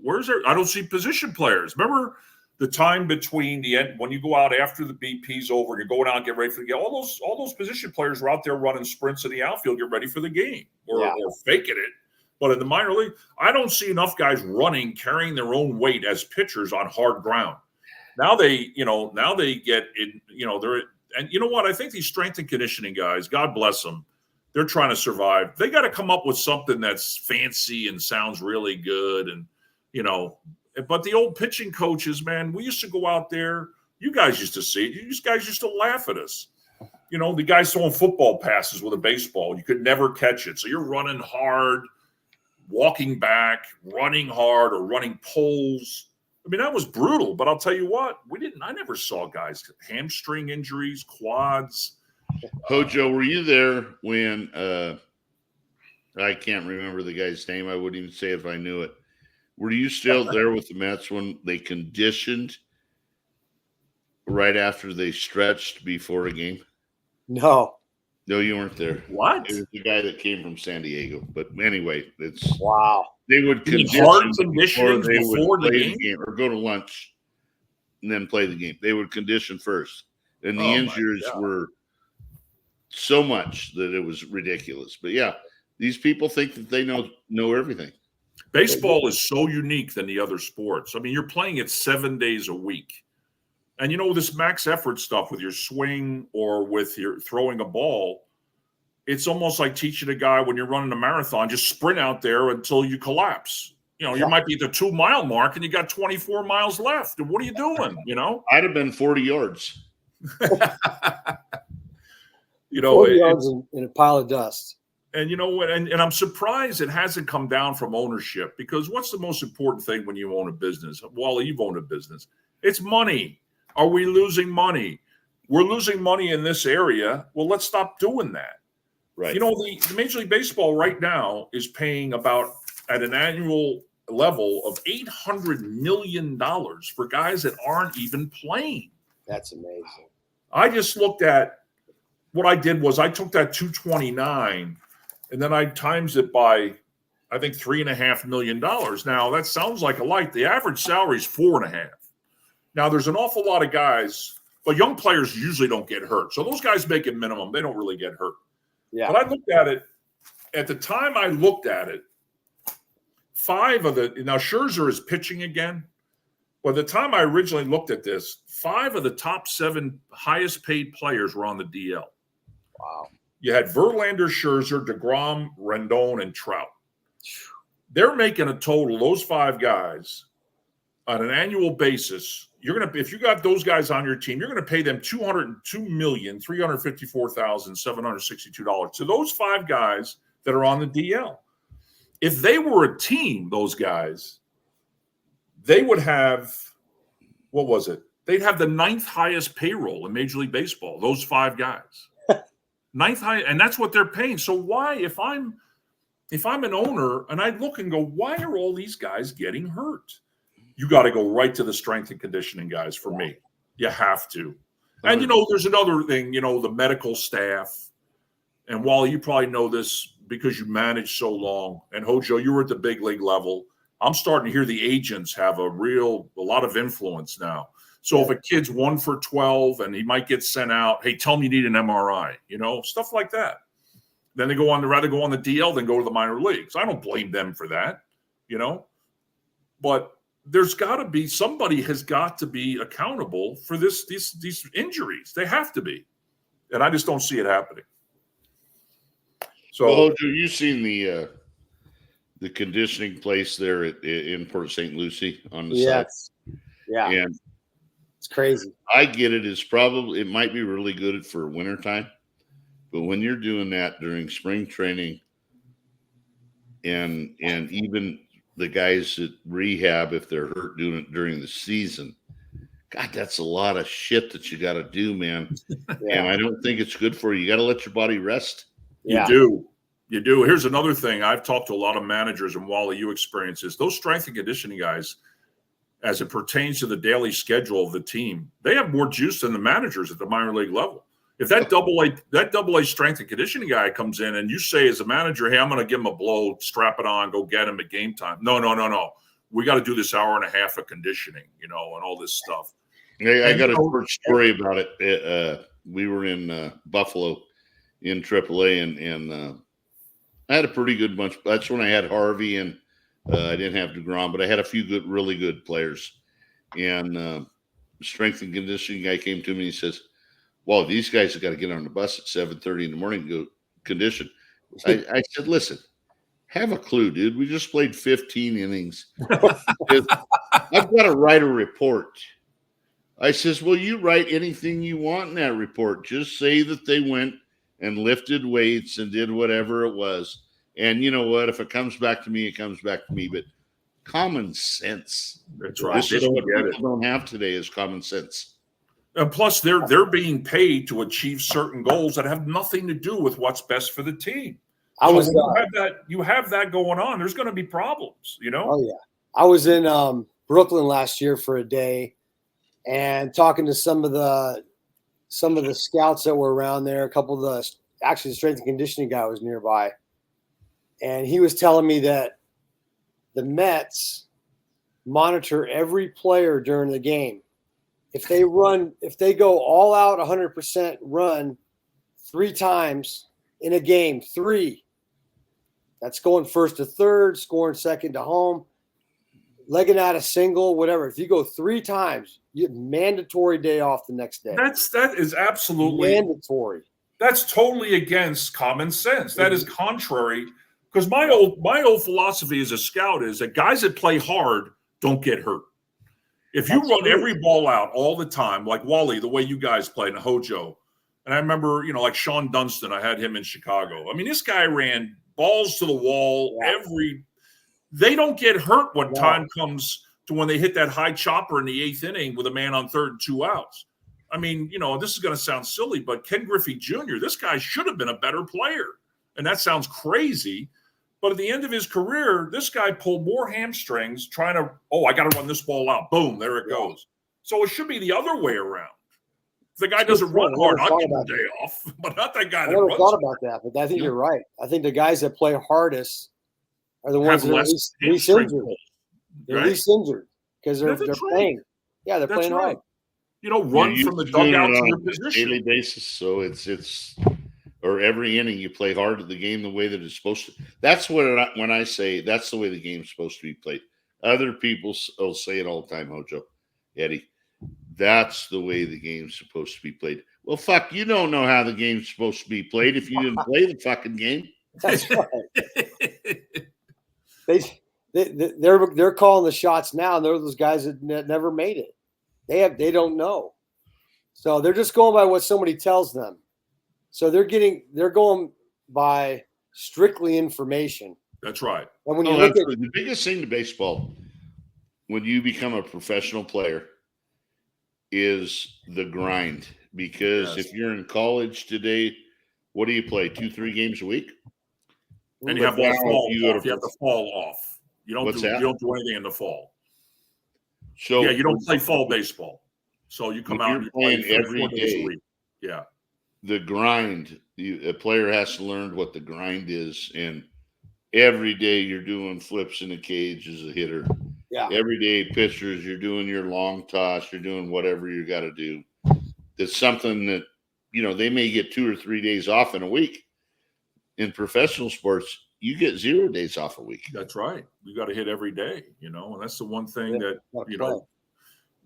where's there? I don't see position players. Remember the time between the end when you go out after the BP's over and you're going out and get ready for the game. All those position players are out there running sprints in the outfield, get ready for the game or faking it. But in the minor league, I don't see enough guys running, carrying their own weight as pitchers on hard ground. Now they get in, they're, and you know what? I think these strength and conditioning guys, God bless them, they're trying to survive. They got to come up with something that's fancy and sounds really good. And, but the old pitching coaches, man, we used to go out there. You guys used to see it. You guys used to laugh at us. The guys throwing football passes with a baseball. You could never catch it. So you're running hard, walking back, running hard, or running poles. I mean, that was brutal. But I'll tell you what, I never saw guys hamstring injuries, quads. Hojo, were you there when I can't remember the guy's name. I wouldn't even say if I knew it. Were you still there with the Mets when they conditioned right after they stretched before a game? No, you weren't there. What? It was the guy that came from San Diego. But anyway, they would condition before the game or go to lunch and then play the game. They would condition first, and the injuries were so much that it was ridiculous. But yeah, these people think that they know everything. Baseball is so unique than the other sports. I mean, you're playing it 7 days a week. And this max effort stuff with your swing or with your throwing a ball, it's almost like teaching a guy when you're running a marathon, just sprint out there until you collapse. You might be at the 2 mile mark and you got 24 miles left. And what are you doing? I'd have been 40 yards. 40 yards in a pile of dust. And you know what? And I'm surprised it hasn't come down from ownership, because what's the most important thing when you own a business? Wally, you've owned a business. It's money. Are we losing money? We're losing money in this area. Well, let's stop doing that. Right. The Major League Baseball right now is paying about at an annual level of $800 million for guys that aren't even playing. That's amazing. I just looked at what I did was I took that 229 and then I times it by, I think, $3.5 million. Now that sounds like a lot. The average salary is $4.5. Now there's an awful lot of guys, but young players usually don't get hurt. So those guys making minimum, they don't really get hurt. Yeah. But I looked at it, at the time I looked at it, now Scherzer is pitching again. By the time I originally looked at this, 5 of the top 7 highest paid players were on the DL. Wow. You had Verlander, Scherzer, DeGrom, Rendon, and Trout. They're making a total, those 5 guys, on an annual basis. If you got those guys on your team, you're going to pay them $202,354,762 to those 5 guys that are on the DL. If they were a team, those guys, they would have, what was it? They'd have the 9th highest payroll in Major League Baseball, those 5 guys. 9th high, and that's what they're paying. So why, if I'm an owner and I look and go, why are all these guys getting hurt? You got to go right to the strength and conditioning guys for me. You have to. And, there's another thing, the medical staff. And Wally, you probably know this because you managed so long. And Hojo, you were at the big league level. I'm starting to hear the agents have a lot of influence now. So if a kid's 1 for 12 and he might get sent out, hey, tell him you need an MRI, stuff like that. Then they rather go on the DL than go to the minor leagues. I don't blame them for that, but there's got to be, somebody has got to be accountable for these injuries. They have to be. And I just don't see it happening. So, Hojo, you've seen the conditioning place there in Port St. Lucie on the side. Yeah. And it's crazy. I get it. It might be really good for wintertime, but when you're doing that during spring training and even the guys at rehab, if they're hurt doing it during the season, God, that's a lot of shit that you got to do, man. And I don't think it's good for you. You got to let your body rest. You do. Here's another thing. I've talked to a lot of managers, and Wally, you experience this. Those strength and conditioning guys, as it pertains to the daily schedule of the team, they have more juice than the managers at the minor league level. If that double A strength and conditioning guy comes in and you say as a manager, hey, I'm going to give him a blow, strap it on, go get him at game time. No. We got to do this hour and a half of conditioning, and all this stuff. Hey, I got a short story about it. We were in Buffalo in AAA, and I had a pretty good bunch. That's when I had Harvey, and I didn't have DeGrom, but I had a few really good players. And strength and conditioning guy came to me and he says, well, these guys have got to get on the bus at 7:30 in the morning to go condition. I said, listen, have a clue, dude. We just played 15 innings. I've got to write a report. I says, well, you write anything you want in that report. Just say that they went and lifted weights and did whatever it was. And you know what? If it comes back to me, it comes back to me. But common sense. That's right. This is what people don't have today is common sense. And plus, they're being paid to achieve certain goals that have nothing to do with what's best for the team. You have that going on. There's going to be problems, Oh yeah, I was in Brooklyn last year for a day, and talking to some of the scouts that were around there. A couple of the strength and conditioning guy was nearby, and he was telling me that the Mets monitor every player during the game. If they go all out 100% run 3 times in a game, 3, that's going first to third, scoring second to home, legging out a single, whatever. If you go 3 times, you have mandatory day off the next day. That is absolutely mandatory. That's totally against common sense. That is contrary, because my old philosophy as a scout is that guys that play hard don't get hurt. If you run every ball out all the time, like Wally, the way you guys played, and Hojo, and I remember, like Sean Dunston, I had him in Chicago. I mean, this guy ran balls to the wall they don't get hurt when time comes to when they hit that high chopper in the 8th inning with a man on 3rd and 2 outs. I mean, this is going to sound silly, but Ken Griffey Jr., this guy should have been a better player. And that sounds crazy. But at the end of his career, this guy pulled more hamstrings trying to, I got to run this ball out. Boom, there it goes. So it should be the other way around. If the guy doesn't run hard, I'll give him a day off. But not that guy that runs. I never thought about that, but I think you're right. I think the guys that play hardest are the ones that are least injured. They're least injured because they're playing. Yeah, they're playing hard. Run from the dugout to your position. Daily basis, so it's or where every inning you play hard at the game the way that it's supposed to. That's when I say that's the way the game's supposed to be played. Other people will say it all the time, Hojo, Eddie. That's the way the game's supposed to be played. Well, fuck, you don't know how the game's supposed to be played if you didn't play the fucking game. That's right. They're calling the shots now, and they're those guys that never made it. They don't know, so they're just going by what somebody tells them. So they're going by strictly information. That's right. And when you look at the biggest thing to baseball, when you become a professional player, is the grind. Because if you're in college today, what do you play? 2-3 games a week? And you have to fall off. You have to fall off. You don't do anything in the fall. So you don't play fall baseball. So you come out and you play every day. A week. Yeah. The grind. A player has to learn what the grind is, and every day you're doing flips in the cage as a hitter. Yeah. Every day, pitchers, you're doing your long toss, you're doing whatever you got to do. It's something that, they may get 2 or 3 days off in a week. In professional sports, you get 0 days off a week. That's right. You got to hit every day, and that's the one thing that,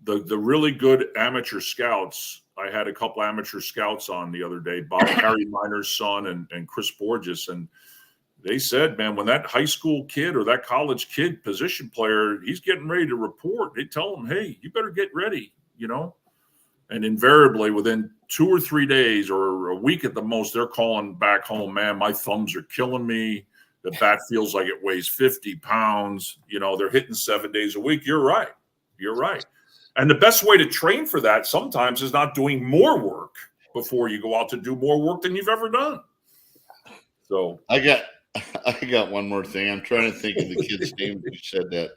the really good amateur scouts. I had a couple amateur scouts on the other day, Harry Miner's son and Chris Borges, and they said, man, when that high school kid or that college kid, position player, he's getting ready to report, they tell him, hey, you better get ready, And invariably within 2 or 3 days or a week at the most, they're calling back home, man, my thumbs are killing me. The bat feels like it weighs 50 pounds. They're hitting 7 days a week. You're right. And the best way to train for that sometimes is not doing more work before you go out to do more work than you've ever done. So I got one more thing. I'm trying to think of the kid's name who said that.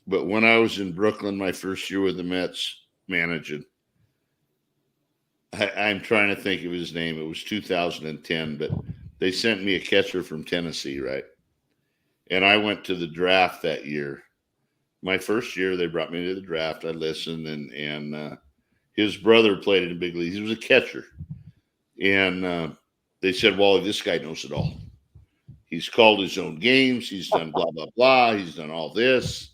But when I was in Brooklyn, my first year with the Mets managing, I'm trying to think of his name. It was 2010, but they sent me a catcher from Tennessee, right? And I went to the draft that year. My first year, they brought me to the draft. I listened, and his brother played in the big leagues. He was a catcher. And they said, Wally, this guy knows it all. He's called his own games. He's done blah, blah, blah. He's done all this.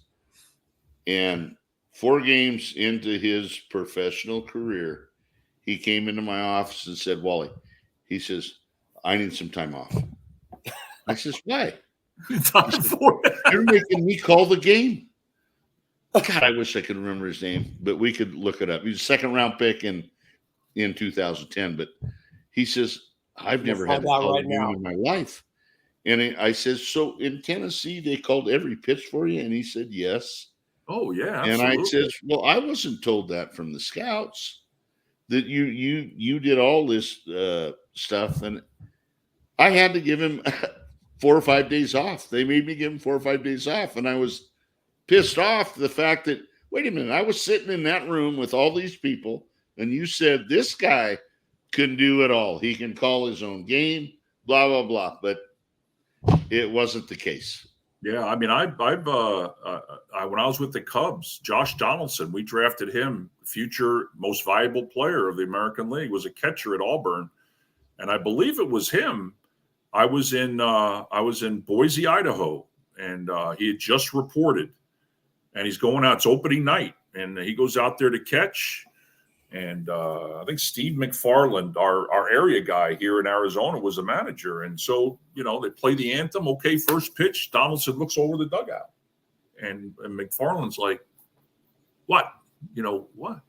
And 4 games into his professional career, he came into my office and said, Wally, he says, I need some time off. I says, why? You're making me call the game. God, I wish I could remember his name, but we could look it up. He's a 2nd-round pick in 2010. But he says, I've never had to call a game in my life. And I says, so in Tennessee, they called every pitch for you? And he said, yes. Oh, yeah, absolutely. And I says, well, I wasn't told that from the scouts, that you did all this stuff. And I had to give him 4 or 5 days off. They made me give him 4 or 5 days off. And I was pissed off the fact that, wait a minute, I was sitting in that room with all these people, and you said this guy can do it all. He can call his own game, blah, blah, blah. But it wasn't the case. Yeah, I mean, I've when I was with the Cubs, Josh Donaldson, we drafted him, future most valuable player of the American League, was a catcher at Auburn, and I believe it was him. I was in Boise, Idaho, and he had just reported, and he's going out. It's opening night, and he goes out there to catch. And I think Steve McFarland, our area guy here in Arizona, was a manager. And so, they play the anthem. Okay, first pitch. Donaldson looks over the dugout. And McFarland's like, what? What?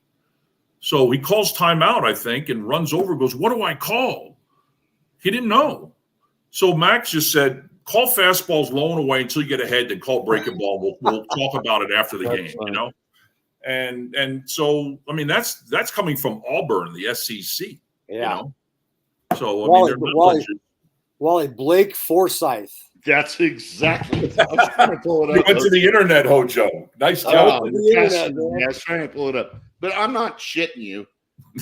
So he calls timeout, I think, and runs over and goes, what do I call? He didn't know. So Max just said, call fastballs low and away until you get ahead, then call breaking ball. We'll talk about it after the game, funny. And so, I mean, that's coming from Auburn, the SEC. Yeah. So, Wally, Blake Forsythe. That's exactly what I was trying to pull it up. You went to the internet, Hojo. Nice job. I was trying to pull it up. But I'm not shitting you.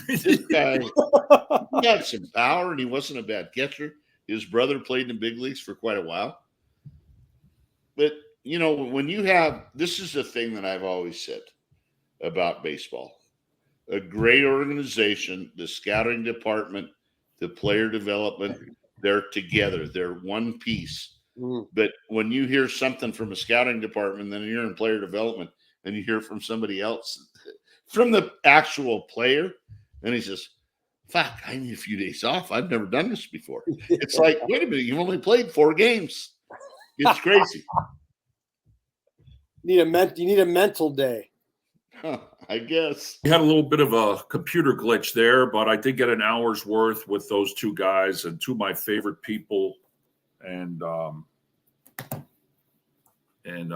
This guy, he had some power, and he wasn't a bad catcher. His brother played in the big leagues for quite a while. But, when you have – this is the thing that I've always said about baseball. A great organization, the scouting department, the player development, they're together. They're one piece. But when you hear something from a scouting department, then you're in player development, and you hear from somebody else, from the actual player, and he says, fuck, I need a few days off. I've never done this before. It's like, wait a minute, you've only played 4 games. It's crazy. You need a mental day. Huh, I guess. We had a little bit of a computer glitch there, but I did get an hour's worth with those 2 guys and 2 of my favorite people, and a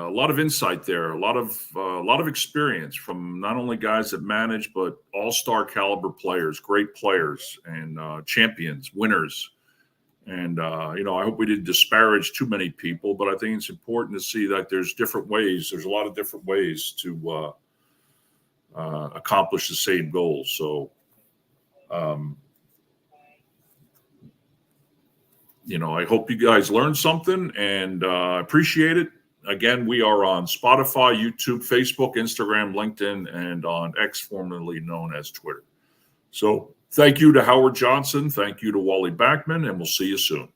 lot of insight there, a lot of experience from not only guys that manage, but all-star caliber players, great players, and champions, winners. And I hope we didn't disparage too many people, but I think it's important to see that there's different ways. There's a lot of different ways to accomplish the same goals. So, I hope you guys learned something, and appreciate it. Again, we are on Spotify, YouTube, Facebook, Instagram, LinkedIn, and on X, formerly known as Twitter. So thank you to Howard Johnson. Thank you to Wally Backman, and we'll see you soon.